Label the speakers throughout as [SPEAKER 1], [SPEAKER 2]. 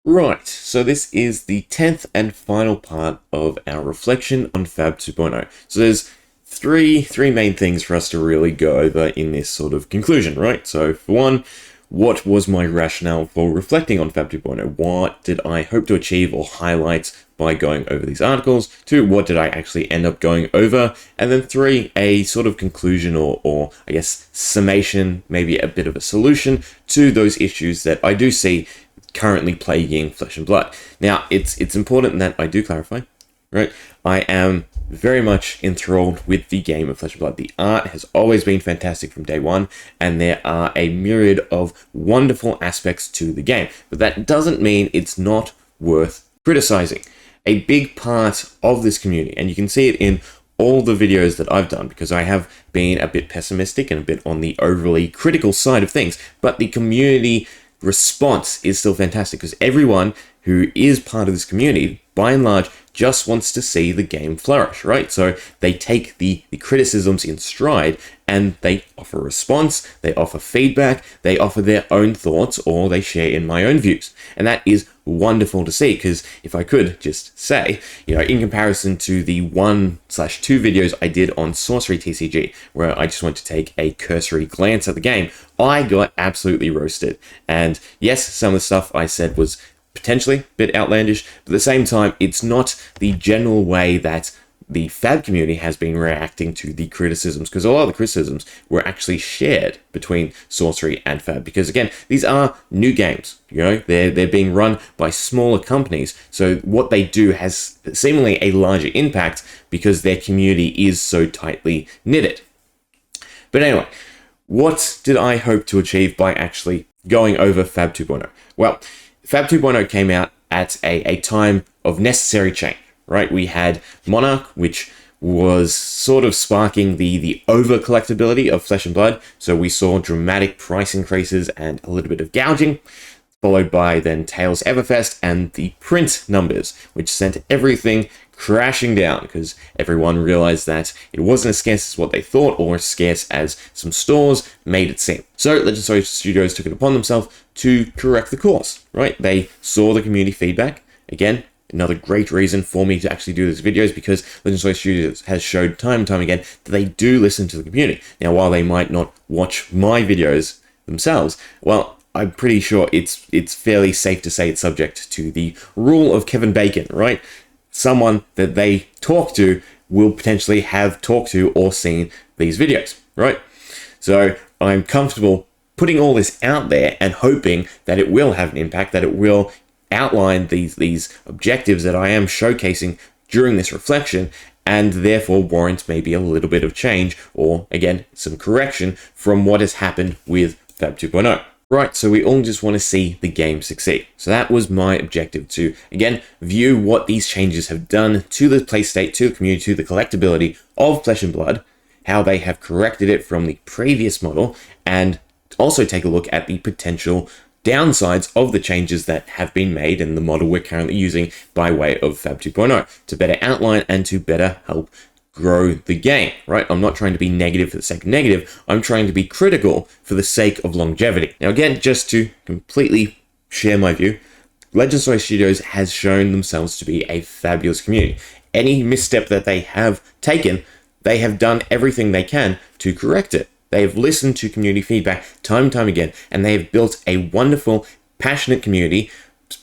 [SPEAKER 1] Right, so this is the 10th and final part of our reflection on FAB 2.0. So there's three main things for us to really go over in this sort of conclusion, right? So for one, what was my rationale for reflecting on FAB 2.0? What did I hope to achieve or highlight by going over these articles? Two, what did I actually end up going over? And then three, a sort of conclusion or I guess summation, maybe a bit of a solution to those issues that I do see currently plaguing Flesh and Blood. Now, it's important that I do clarify, right? I am very much enthralled with the game of Flesh and Blood. The art has always been fantastic from day one, and there are a myriad of wonderful aspects to the game. But that doesn't mean it's not worth criticizing. A big part of this community, and you can see it in all the videos that I've done, because I have been a bit pessimistic and a bit on the overly critical side of things, but the community response is still fantastic because everyone who is part of this community, by and large, just wants to see the game flourish, right? So they take the criticisms in stride and they offer a response, they offer feedback, they offer their own thoughts, or they share in my own views. And that is wonderful to see, because if I could just say, in comparison to the 1/2 videos I did on Sorcery TCG, where I just want to take a cursory glance at the game, I got absolutely roasted. And yes, some of the stuff I said was potentially a bit outlandish, but at the same time, it's not the general way that the FAB community has been reacting to the criticisms, because a lot of the criticisms were actually shared between Sorcery and FAB, because again, these are new games, they're being run by smaller companies, so what they do has seemingly a larger impact because their community is so tightly knitted. But anyway, what did I hope to achieve by actually going over FAB 2.0? Well, FAB 2.0 came out at a time of necessary change, right? We had Monarch, which was sort of sparking the over-collectability of Flesh and Blood, so we saw dramatic price increases and a little bit of gouging, followed by then Tales Everfest and the print numbers, which sent everything crashing down because everyone realized that it wasn't as scarce as what they thought or as scarce as some stores made it seem. So Legendary Studios took it upon themselves to correct the course, right? They saw the community feedback. Again, another great reason for me to actually do these videos, because Legendary Studios has showed time and time again that they do listen to the community. Now, while they might not watch my videos themselves, well, I'm pretty sure it's fairly safe to say it's subject to the rule of Kevin Bacon, right? Someone that they talk to will potentially have talked to or seen these videos, right? So I'm comfortable putting all this out there and hoping that it will have an impact, that it will outline these objectives that I am showcasing during this reflection, and therefore warrant maybe a little bit of change or, again, some correction from what has happened with FAB 2.0. Right, so we all just want to see the game succeed. So that was my objective, to, again, view what these changes have done to the play state, to the community, to the collectability of Flesh and Blood, how they have corrected it from the previous model, and also take a look at the potential downsides of the changes that have been made in the model we're currently using by way of FAB 2.0 to better outline and to better help grow the game, right? I'm not trying to be negative for the sake of negative. I'm trying to be critical for the sake of longevity. Now, again, just to completely share my view, Legendary Studios has shown themselves to be a fabulous community. Any misstep that they have taken, they have done everything they can to correct it. They have listened to community feedback time and time again, and they have built a wonderful, passionate community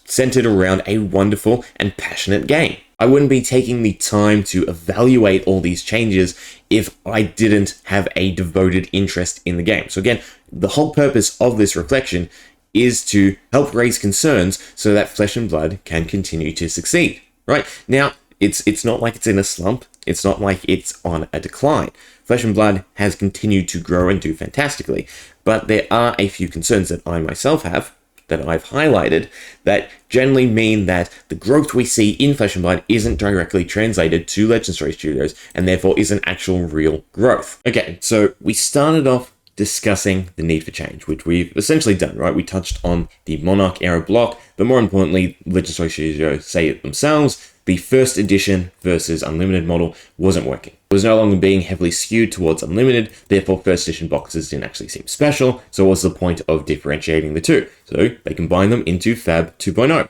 [SPEAKER 1] centered around a wonderful and passionate game. I wouldn't be taking the time to evaluate all these changes if I didn't have a devoted interest in the game. So again, the whole purpose of this reflection is to help raise concerns so that Flesh and Blood can continue to succeed, right? Now, it's not like it's in a slump. It's not like it's on a decline. Flesh and Blood has continued to grow and do fantastically, but there are a few concerns that I myself have, that I've highlighted, that generally mean that the growth we see in Flesh and Blood isn't directly translated to Legendary Studios, and therefore isn't actual real growth. Okay, so we started off discussing the need for change, which we've essentially done, right? We touched on the Monarch era block, but more importantly, Legendary Studios say it themselves, the first edition versus Unlimited model wasn't working. It was no longer being heavily skewed towards Unlimited, therefore first edition boxes didn't actually seem special, so what's the point of differentiating the two? So they combined them into FAB 2.0.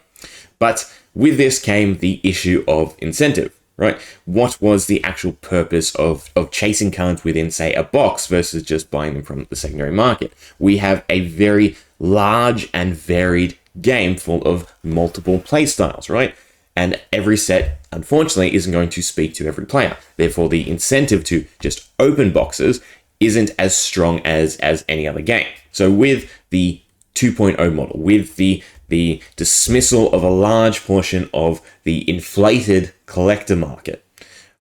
[SPEAKER 1] But with this came the issue of incentive, right? What was the actual purpose of chasing cards within, say, a box versus just buying them from the secondary market? We have a very large and varied game full of multiple playstyles, right? And every set, unfortunately, isn't going to speak to every player. Therefore, the incentive to just open boxes isn't as strong as any other game. So with the 2.0 model, with the dismissal of a large portion of the inflated collector market,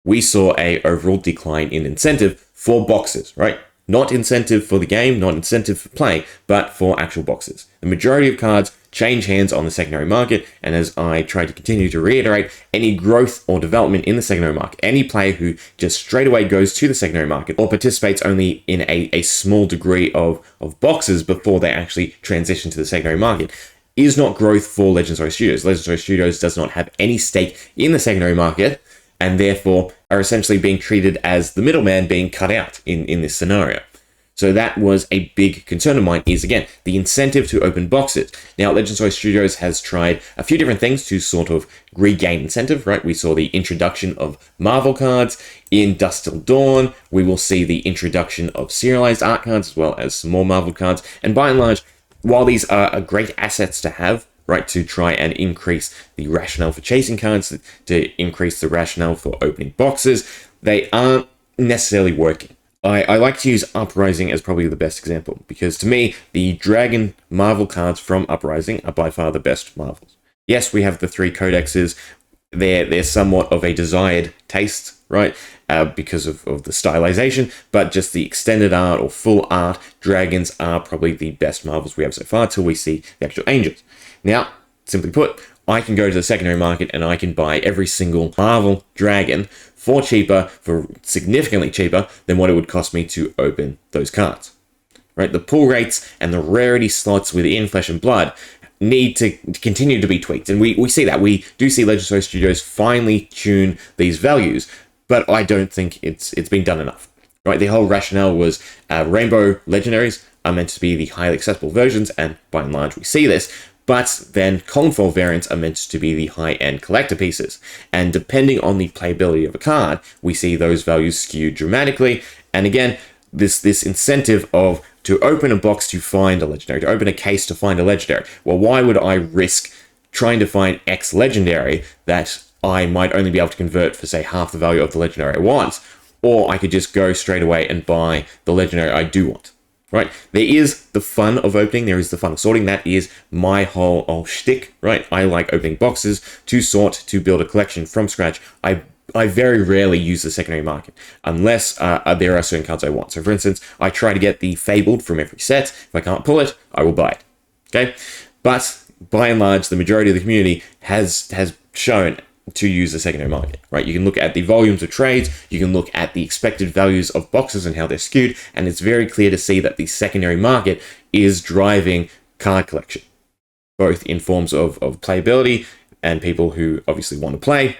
[SPEAKER 1] we saw a overall decline in incentive for boxes, right? Not incentive for the game, not incentive for play, but for actual boxes. The majority of cards change hands on the secondary market, and as I try to continue to reiterate, any growth or development in the secondary market, any player who just straight away goes to the secondary market or participates only in a small degree of boxes before they actually transition to the secondary market, is not growth for Legends of Studios. Legends of Studios does not have any stake in the secondary market, and therefore are essentially being treated as the middleman being cut out in this scenario. So that was a big concern of mine, is again, the incentive to open boxes. Now, Legends of Studios has tried a few different things to sort of regain incentive, right? We saw the introduction of Marvel cards. In Dusk Till Dawn, we will see the introduction of serialized art cards as well as some more Marvel cards. And by and large, while these are great assets to have, right, to try and increase the rationale for chasing cards, to increase the rationale for opening boxes, they aren't necessarily working. I like to use Uprising as probably the best example, because to me, the Dragon Marvel cards from Uprising are by far the best Marvels. Yes, we have the 3 codexes. They're somewhat of a desired taste, right, because of the stylization, but just the extended art or full art, Dragons are probably the best Marvels we have so far till we see the actual Angels. Now, simply put, I can go to the secondary market and I can buy every single Marvel Dragon for significantly cheaper than what it would cost me to open those cards. Right? The pull rates and the rarity slots within Flesh and Blood need to continue to be tweaked. And we see that. We do see Legends of Studios finely tune these values, but I don't think it's been done enough. Right? The whole rationale was Rainbow Legendaries are meant to be the highly accessible versions, and by and large we see this. But then Kongfall variants are meant to be the high-end collector pieces. And depending on the playability of a card, we see those values skewed dramatically. And again, this incentive of to open a box to find a legendary, to open a case to find a legendary. Well, why would I risk trying to find X legendary that I might only be able to convert for, say, half the value of the legendary I want? Or I could just go straight away and buy the legendary I do want. Right? There is the fun of opening. There is the fun of sorting. That is my whole shtick, right? I like opening boxes to sort, to build a collection from scratch. I very rarely use the secondary market unless there are certain cards I want. So for instance, I try to get the Fabled from every set. If I can't pull it, I will buy it. Okay? But by and large, the majority of the community has shown to use the secondary market, right? You can look at the volumes of trades, you can look at the expected values of boxes and how they're skewed, and it's very clear to see that the secondary market is driving card collection, both in forms of playability and people who obviously want to play,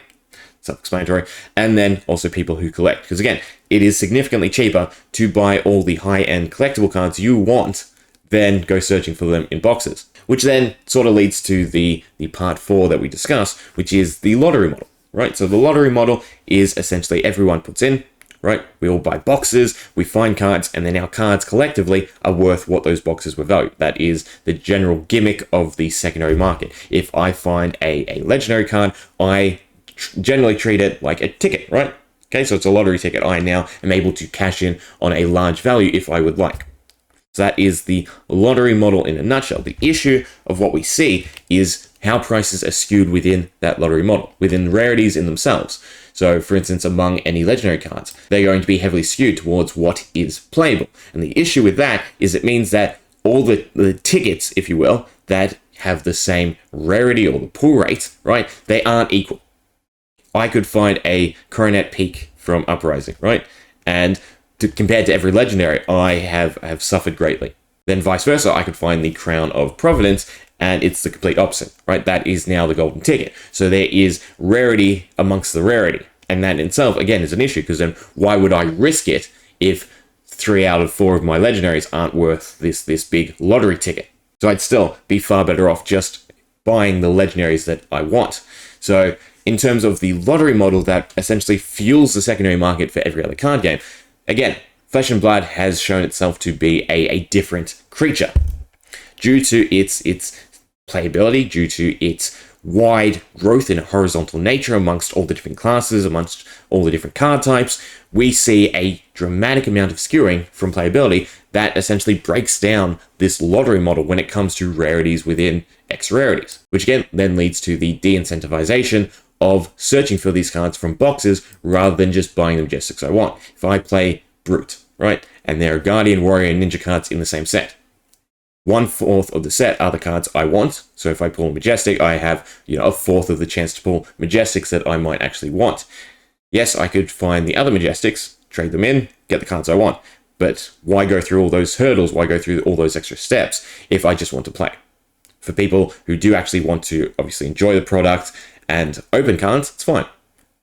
[SPEAKER 1] self-explanatory, and then also people who collect. Because again, it is significantly cheaper to buy all the high-end collectible cards you want than go searching for them in boxes. Which then sort of leads to the part 4 that we discussed, which is the lottery model, right? So the lottery model is essentially everyone puts in, right? We all buy boxes, we find cards, and then our cards collectively are worth what those boxes were valued. That is the general gimmick of the secondary market. If I find a legendary card, I generally treat it like a ticket, right? Okay, so it's a lottery ticket. I now am able to cash in on a large value if I would like. So that is the lottery model in a nutshell. The issue of what we see is how prices are skewed within that lottery model, within rarities in themselves. So, for instance, among any legendary cards, they're going to be heavily skewed towards what is playable. And the issue with that is it means that all the tickets, if you will, that have the same rarity or the pull rate, right, they aren't equal. I could find a Coronet Peak from Uprising, right? And compared to every legendary, I have suffered greatly. Then vice versa, I could find the Crown of Providence, and it's the complete opposite, right? That is now the golden ticket. So there is rarity amongst the rarity. And that in itself, again, is an issue, because then why would I risk it if 3 out of 4 of my legendaries aren't worth this big lottery ticket? So I'd still be far better off just buying the legendaries that I want. So in terms of the lottery model that essentially fuels the secondary market for every other card game, again, Flesh and Blood has shown itself to be a different creature due to its playability, due to its wide growth in horizontal nature amongst all the different classes, amongst all the different card types. We see a dramatic amount of skewing from playability that essentially breaks down this lottery model when it comes to rarities within X rarities, which again then leads to the de-incentivization of searching for these cards from boxes rather than just buying them just because I want. If I play Brute, right, and there are Guardian, Warrior, and Ninja cards in the same set, 1/4 of the set are the cards I want. So if I pull Majestic, I have, you know, 1/4 of the chance to pull Majestics that I might actually want. Yes, I could find the other Majestics, trade them in, get the cards I want. But why go through all those hurdles? Why go through all those extra steps if I just want to play? For people who do actually want to obviously enjoy the product and open cards, it's fine.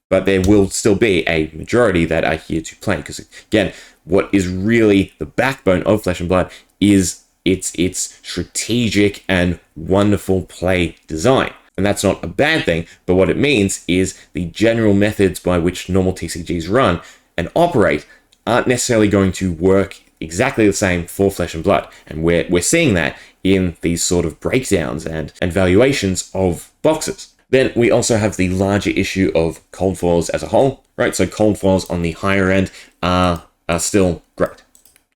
[SPEAKER 1] But there will still be a majority that are here to play. Because again, what is really the backbone of Flesh and Blood is its strategic and wonderful play design. And that's not a bad thing, but what it means is the general methods by which normal TCGs run and operate aren't necessarily going to work exactly the same for Flesh and Blood. And we're seeing that in these sort of breakdowns and valuations of boxes. Then we also have the larger issue of cold foils as a whole, right? So cold foils on the higher end are still great.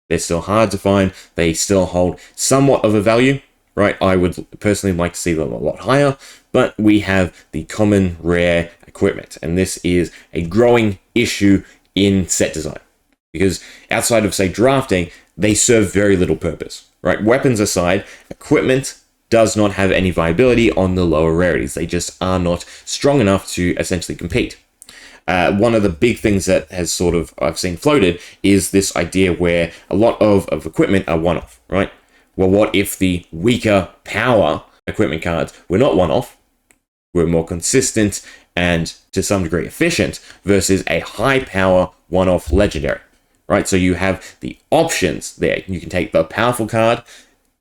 [SPEAKER 1] They're still hard to find. They still hold somewhat of a value, right? I would personally like to see them a lot higher, but we have the common rare equipment, and this is a growing issue in set design because outside of, say, drafting, they serve very little purpose, right? Weapons aside, equipment does not have any viability on the lower rarities. They just are not strong enough to essentially compete. One of the big things that has sort of I've seen floated is this idea where a lot of equipment are one-off, right? Well, what if the weaker power equipment cards were not one-off, were more consistent and to some degree efficient versus a high power one-off legendary, right? So you have the options there. You can take the powerful card,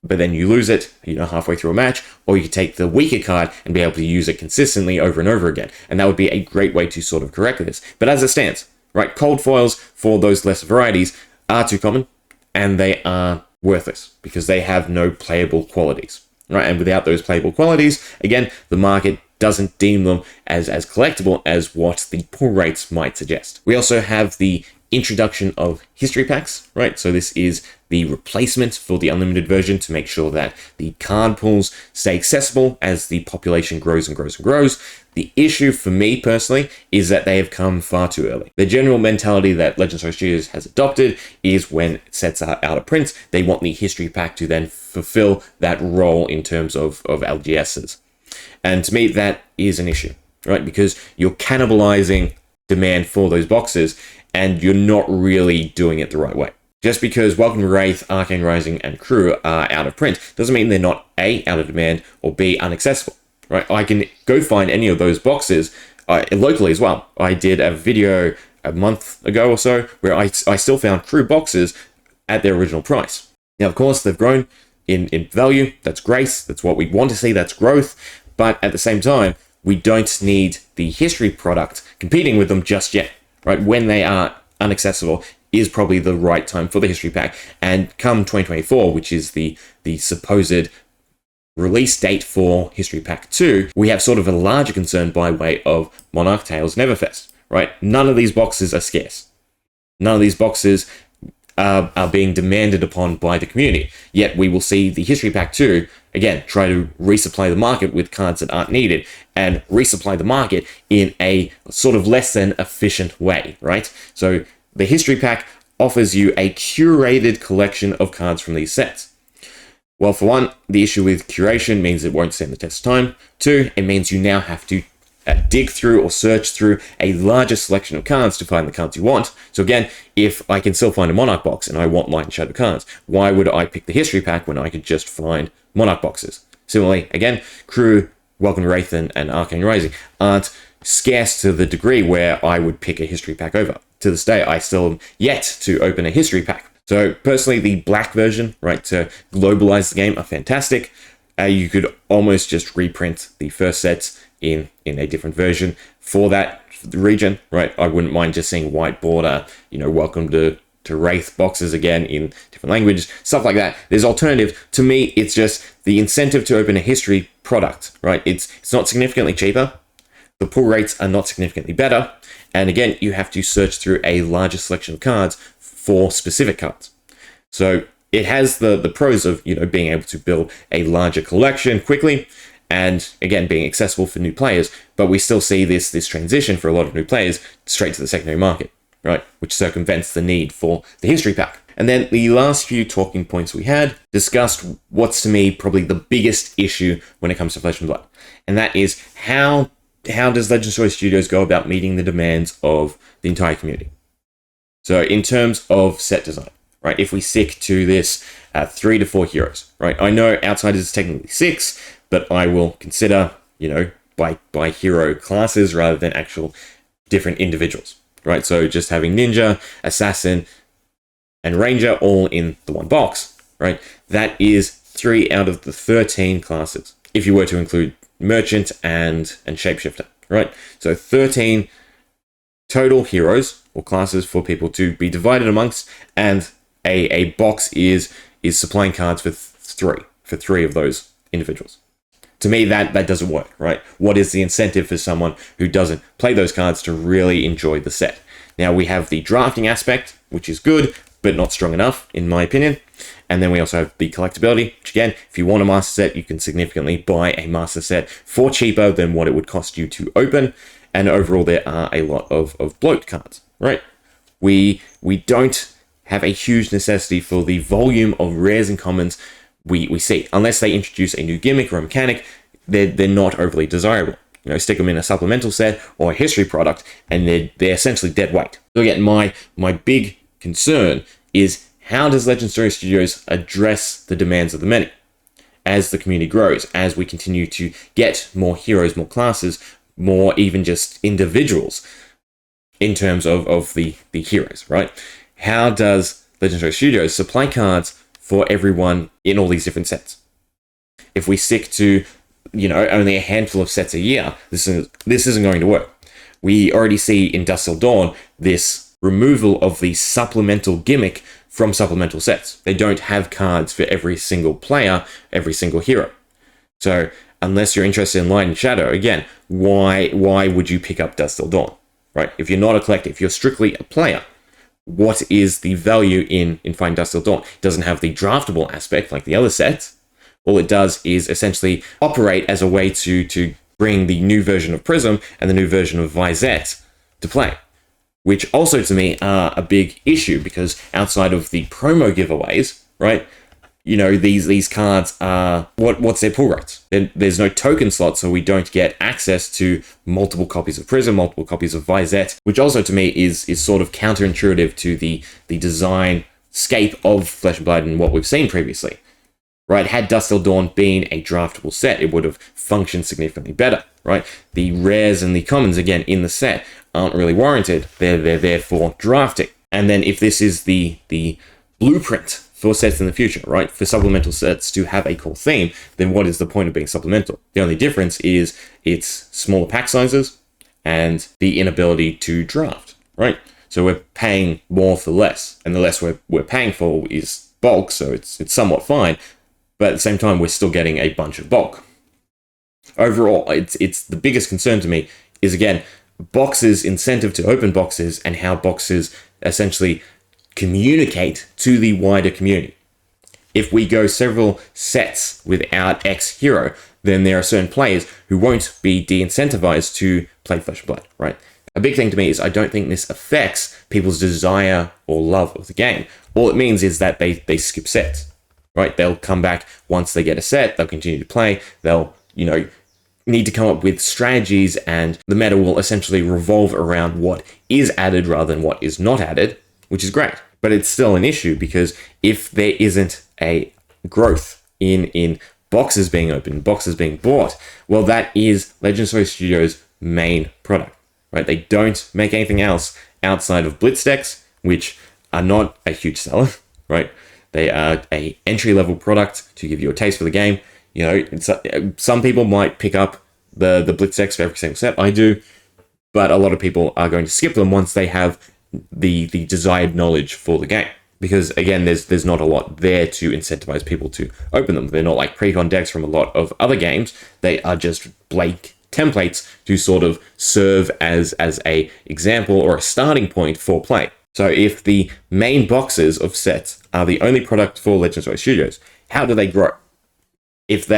[SPEAKER 1] but then you lose it, you know, halfway through a match, or you could take the weaker card and be able to use it consistently over and over again. And that would be a great way to sort of correct this. But as it stands, right, cold foils for those lesser varieties are too common and they are worthless because they have no playable qualities, right? And without those playable qualities, again, the market doesn't deem them as collectible as what the pull rates might suggest. We also have the introduction of history packs, right? So this is the replacement for the unlimited version to make sure that the card pools stay accessible as the population grows and grows and grows. The issue for me personally is that they have come far too early. The general mentality that Legends of Studios has adopted is when sets are out of print, they want the history pack to then fulfill that role in terms of LGSs. And to me, that is an issue, right? Because you're cannibalizing demand for those boxes and you're not really doing it the right way. Just because Welcome to Wraith, Arcane Rising, and Crew are out of print doesn't mean they're not A, out of demand, or B, inaccessible, right? I can go find any of those boxes locally as well. I did a video a month ago or so where I still found Crew boxes at their original price. Now, of course, they've grown in value. That's great. That's what we want to see. That's growth. But at the same time, we don't need the history product competing with them just yet, right? When they are inaccessible is probably the right time for the history pack. And come 2024, which is the supposed release date for History Pack 2, we have sort of a larger concern by way of Monarch Tales Neverfest, right? None of these boxes are scarce. None of these boxes are being demanded upon by the community. Yet we will see the History Pack 2, again, try to resupply the market with cards that aren't needed and resupply the market in a sort of less than efficient way, right? So the History Pack offers you a curated collection of cards from these sets. Well, for one, the issue with curation means it won't stand the test of time. Two, it means you now have to dig through or search through a larger selection of cards to find the cards you want. So again, if I can still find a Monarch box and I want Light and Shadow cards, why would I pick the History Pack when I could just find Monarch boxes? Similarly, again, Crew, Welcome to Wraith, and Arcane Rising aren't scarce to the degree where I would pick a History Pack over. To this day, I still am yet to open a History Pack. So personally, the black version, right, to globalize the game are fantastic. You could almost just reprint the first sets in a different version for that region, right? I wouldn't mind just seeing white border, welcome to Wraith boxes again in different languages, stuff like that. There's alternative. To me, it's just the incentive to open a history product, right? It's not significantly cheaper. The pull rates are not significantly better. And again, you have to search through a larger selection of cards for specific cards. So it has the pros of, being able to build a larger collection quickly, and again, being accessible for new players. But we still see this transition for a lot of new players straight to the secondary market, right? Which circumvents the need for the history pack. And then the last few talking points we had discussed what's to me probably the biggest issue when it comes to Flesh and Blood. And that is how does Legend Story Studios go about meeting the demands of the entire community? So in terms of set design, right? If we stick to this 3 to 4 heroes, right? I know Outsiders is technically 6, but I will consider, by hero classes rather than actual different individuals, right? So just having Ninja, Assassin, and Ranger all in the one box, right? That is 3 out of the 13 classes, if you were to include Merchant and Shapeshifter, right? So 13 total heroes or classes for people to be divided amongst, and a box is supplying cards for three of those individuals. To me, that doesn't work, right? What is the incentive for someone who doesn't play those cards to really enjoy the set? Now, we have the drafting aspect, which is good, but not strong enough, in my opinion. And then we also have the collectability, which again, if you want a master set, you can significantly buy a master set for cheaper than what it would cost you to open. And overall, there are a lot of bloat cards, right? We don't have a huge necessity for the volume of rares and commons we see. Unless they introduce a new gimmick or a mechanic, they're not overly desirable. Stick them in a supplemental set or a history product, and they're essentially dead weight. So again, my big concern is, how does Legend Story Studios address the demands of the many? As the community grows, as we continue to get more heroes, more classes, more even just individuals in terms of the heroes, right? How does Legend Story Studios supply cards for everyone in all these different sets? If we stick to, only a handful of sets a year, this isn't going to work. We already see in Dusk Till Dawn this removal of the supplemental gimmick from supplemental sets. They don't have cards for every single player, every single hero. So unless you're interested in Light and Shadow, again, why would you pick up Dusk Till Dawn, right? If you're not a collector, if you're strictly a player, what is the value in finding Dusk Till Dawn? It doesn't have the draftable aspect like the other sets. All it does is essentially operate as a way to bring the new version of Prism and the new version of Visette to play, which also to me are a big issue, because outside of the promo giveaways, right, these cards are, what's their pull rates? There's no token slot, so we don't get access to multiple copies of Prism, multiple copies of Visette, which also to me is sort of counterintuitive to the design scape of Flesh and Blood and what we've seen previously. Right, had Dusk Till Dawn been a draftable set, it would have functioned significantly better, right? The rares and the commons, again, in the set aren't really warranted. They're there for drafting. And then if this is the blueprint for sets in the future, right, for supplemental sets to have a core theme, then what is the point of being supplemental? The only difference is it's smaller pack sizes and the inability to draft, right? So we're paying more for less, and the less we're paying for is bulk, so it's somewhat fine. But at the same time, we're still getting a bunch of bulk. Overall, it's the biggest concern to me is, again, boxes' incentive to open boxes and how boxes essentially communicate to the wider community. If we go several sets without X hero, then there are certain players who won't be de-incentivized to play Flesh and Blood, right? A big thing to me is I don't think this affects people's desire or love of the game. All it means is that they skip sets. Right, they'll come back once they get a set, they'll continue to play, they'll, need to come up with strategies, and the meta will essentially revolve around what is added rather than what is not added, which is great. But it's still an issue, because if there isn't a growth in boxes being opened, boxes being bought, well, that is Legend Story Studios' main product, right? They don't make anything else outside of Blitz decks, which are not a huge seller, right? They are a entry-level product to give you a taste for the game. You know, some people might pick up the blitz decks for every single set. I do, but a lot of people are going to skip them once they have the desired knowledge for the game. Because again, there's not a lot there to incentivize people to open them. They're not like precon decks from a lot of other games. They are just blank templates to sort of serve as a example or a starting point for play. So if the main boxes of sets are the only product for Legends of Studios, how do they grow? If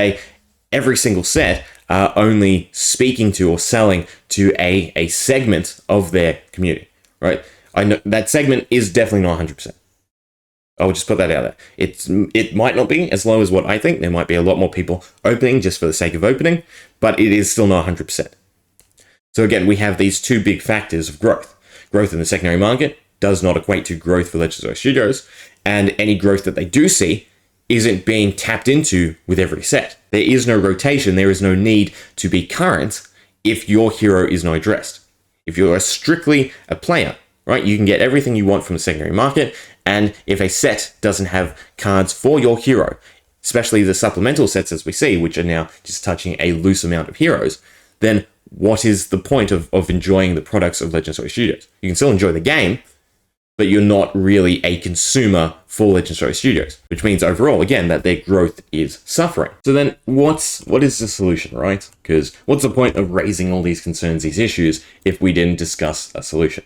[SPEAKER 1] every single set are only speaking to or selling to a segment of their community, right? I know that segment is definitely not 100%. I'll just put that out there. It might not be as low as what I think. There might be a lot more people opening just for the sake of opening, but it is still not 100%. So again, we have these two big factors of growth. Growth in the secondary market does not equate to growth for Legends of Studios, and any growth that they do see isn't being tapped into with every set. There is no rotation. There is no need to be current if your hero is not addressed. If you're strictly a player, right, you can get everything you want from the secondary market. And if a set doesn't have cards for your hero, especially the supplemental sets as we see, which are now just touching a loose amount of heroes, then what is the point of enjoying the products of Legends of Studios? You can still enjoy the game, but you're not really a consumer for Legends of Studios, which means overall, again, that their growth is suffering. So then what is the solution, right? Because what's the point of raising all these concerns, these issues, if we didn't discuss a solution?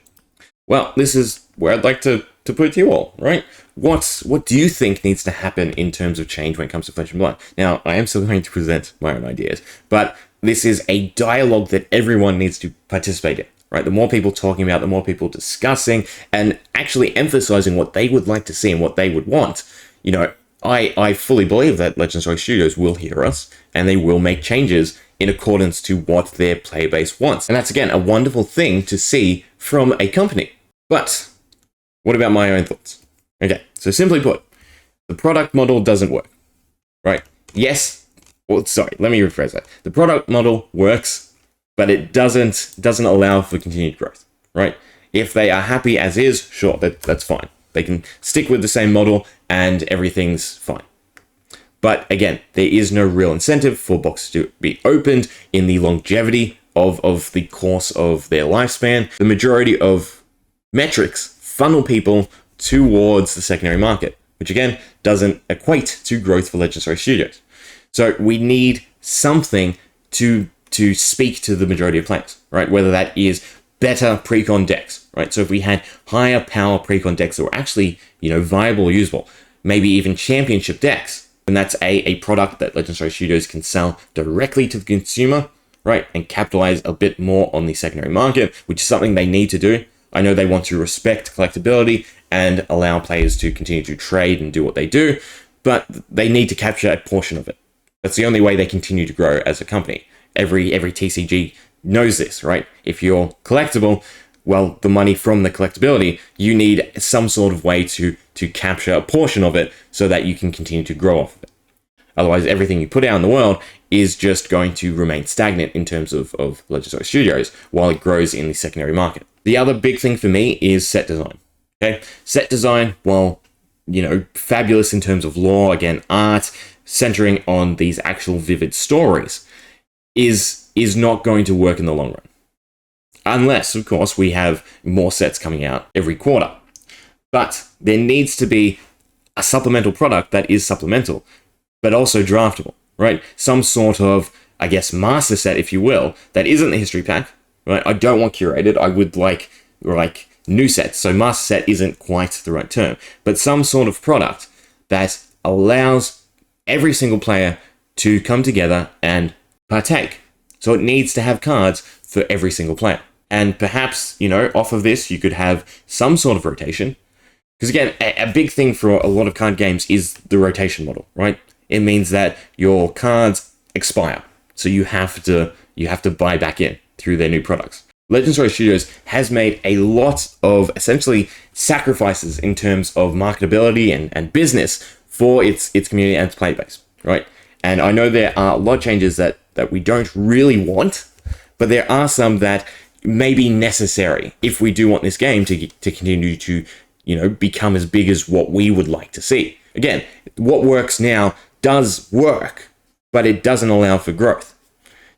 [SPEAKER 1] Well, this is where I'd like to put it to you all, right? What do you think needs to happen in terms of change when it comes to Flesh and Blood? Now, I am still going to present my own ideas, but this is a dialogue that everyone needs to participate in, right? The more people talking about, the more people discussing and actually emphasizing what they would like to see and what they would want. You know, I fully believe that Legends of Studios will hear us and they will make changes in accordance to what their player base wants. And that's, again, a wonderful thing to see from a company. But what about my own thoughts? Okay, so simply put, the product model doesn't work, right? Yes, well, sorry, let me rephrase that. The product model works, but it doesn't allow for continued growth, right? If they are happy as is, sure, that's fine. They can stick with the same model and everything's fine. But again, there is no real incentive for boxes to be opened in the longevity of the course of their lifespan. The majority of metrics funnel people towards the secondary market, which again doesn't equate to growth for Legends of Studios. So we need something to speak to the majority of players, right? Whether that is better precon decks, right? So if we had higher power precon decks that were actually, viable or usable, maybe even championship decks, then that's a product that Legends of Studios can sell directly to the consumer, right? And capitalize a bit more on the secondary market, which is something they need to do. I know they want to respect collectability and allow players to continue to trade and do what they do, but they need to capture a portion of it. That's the only way they continue to grow as a company. Every TCG knows this, right? If you're collectible, well, the money from the collectability, you need some sort of way to capture a portion of it so that you can continue to grow off of it. Otherwise, everything you put out in the world is just going to remain stagnant in terms of Legends of Studios while it grows in the secondary market. The other big thing for me is set design. Okay, set design, well, fabulous in terms of lore, again, art, centering on these actual vivid stories, is not going to work in the long run. Unless, of course, we have more sets coming out every quarter. But there needs to be a supplemental product that is supplemental, but also draftable, right? Some sort of, I guess, master set, if you will, that isn't the history pack, right? I don't want curated. I would like new sets. So master set isn't quite the right term, but some sort of product that allows every single player to come together and partake. So it needs to have cards for every single player. And perhaps, off of this, you could have some sort of rotation. Because again, a big thing for a lot of card games is the rotation model, right? It means that your cards expire. So you have to buy back in through their new products. Legends of Studios has made a lot of essentially sacrifices in terms of marketability and business for its community and its player base, right? And I know there are a lot of changes that we don't really want, but there are some that may be necessary if we do want this game to continue to, become as big as what we would like to see. Again, what works now does work, but it doesn't allow for growth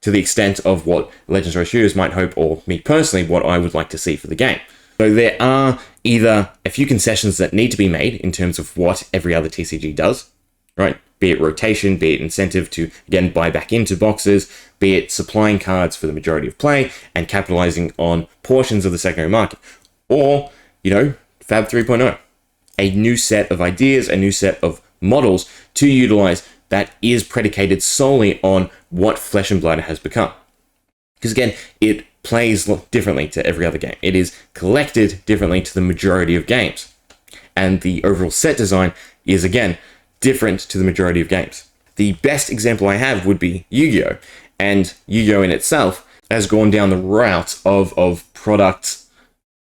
[SPEAKER 1] to the extent of what Legends Story Studios might hope, or me personally, what I would like to see for the game. So there are either a few concessions that need to be made in terms of what every other TCG does, right? Be it rotation, be it incentive to, again, buy back into boxes, be it supplying cards for the majority of play and capitalizing on portions of the secondary market. Or, FAB 3.0, a new set of ideas, a new set of models to utilize that is predicated solely on what Flesh and Blood has become. Because again, it plays differently to every other game. It is collected differently to the majority of games. And the overall set design is, again, different to the majority of games. The best example I have would be Yu-Gi-Oh! And Yu-Gi-Oh! In itself has gone down the route of product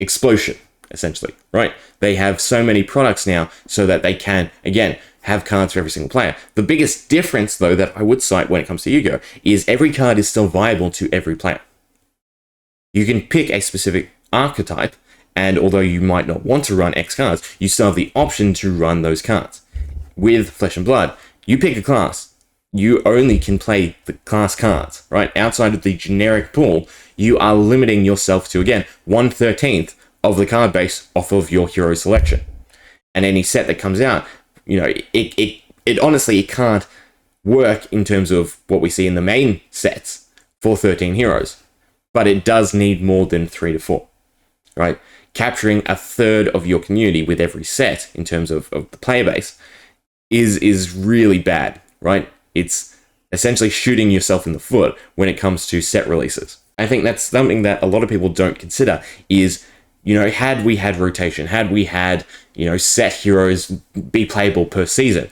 [SPEAKER 1] explosion, essentially, right? They have so many products now so that they can, again, have cards for every single player. The biggest difference, though, that I would cite when it comes to Yu-Gi-Oh! Is every card is still viable to every player. You can pick a specific archetype, and although you might not want to run X cards, you still have the option to run those cards. With Flesh and Blood, you pick a class. You only can play the class cards, right? Outside of the generic pool, you are limiting yourself to, again, 1/13 of the card base off of your hero selection. And any set that comes out, it honestly, it can't work in terms of what we see in the main sets for 13 heroes. But it does need more than 3 to 4, right? Capturing a third of your community with every set in terms of the player base is really bad, right? It's essentially shooting yourself in the foot when it comes to set releases. I think that's something that a lot of people don't consider is, had we had rotation, had we had, set heroes be playable per season,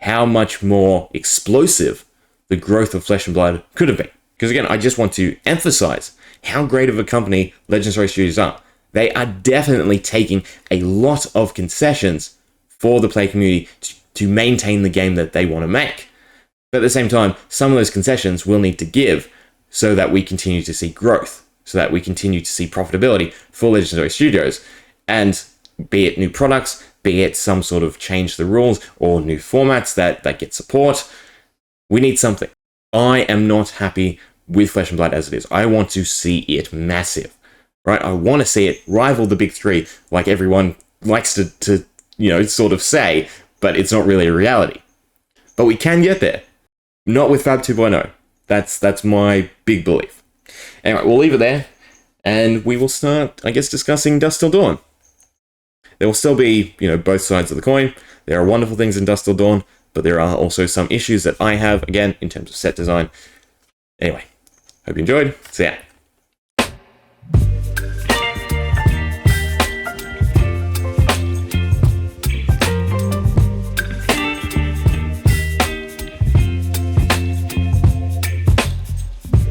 [SPEAKER 1] how much more explosive the growth of Flesh and Blood could have been. Because again, I just want to emphasize how great of a company Legends Story Studios are. They are definitely taking a lot of concessions for the play community to maintain the game that they want to make. But at the same time, some of those concessions will need to give so that we continue to see growth, so that we continue to see profitability for Legends Story Studios. And be it new products, be it some sort of change the rules or new formats that get support, we need something. I am not happy with Flesh and Blood as it is. I want to see it massive, right? I want to see it rival the big three, like everyone likes to sort of say, but it's not really a reality. But we can get there. Not with FAB 2.0. That's my big belief. Anyway, we'll leave it there, and we will start, I guess, discussing Dusk Till Dawn. There will still be, both sides of the coin. There are wonderful things in Dusk Till Dawn, but there are also some issues that I have, again, in terms of set design. Anyway, hope you enjoyed. See ya.